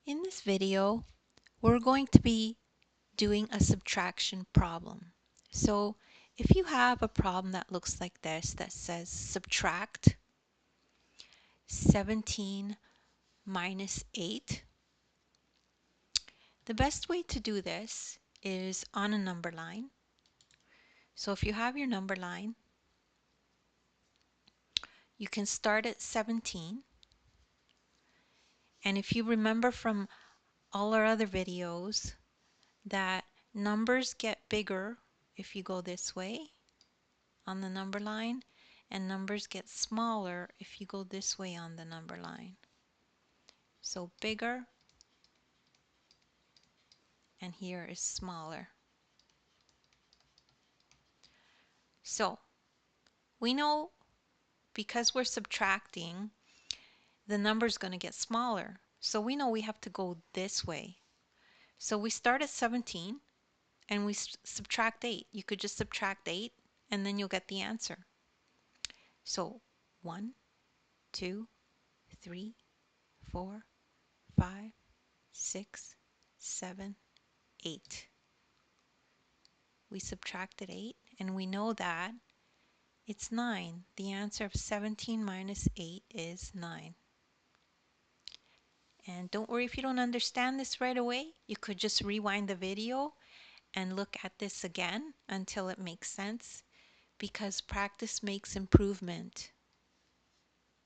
In this video, we're going to be doing a subtraction problem. So if you have a problem that looks like this that says subtract 17 minus 8, the best way to do this is on a number line. So if you have your number line, you can start at 17. And if you remember from all our other videos that numbers get bigger if you go this way on the number line, and numbers get smaller if you go this way on the number line. So bigger, and here is smaller. So we know because we're subtracting, the number is going to get smaller. So we know we have to go this way. So we start at 17 and we subtract 8. You could just subtract 8 and then you'll get the answer. So 1, 2, 3, 4, 5, 6, 7, 8. We subtracted 8 and we know that it's 9. The answer of 17 minus 8 is 9. And don't worry if you don't understand this right away. You could just rewind the video and look at this again until it makes sense, because practice makes improvement.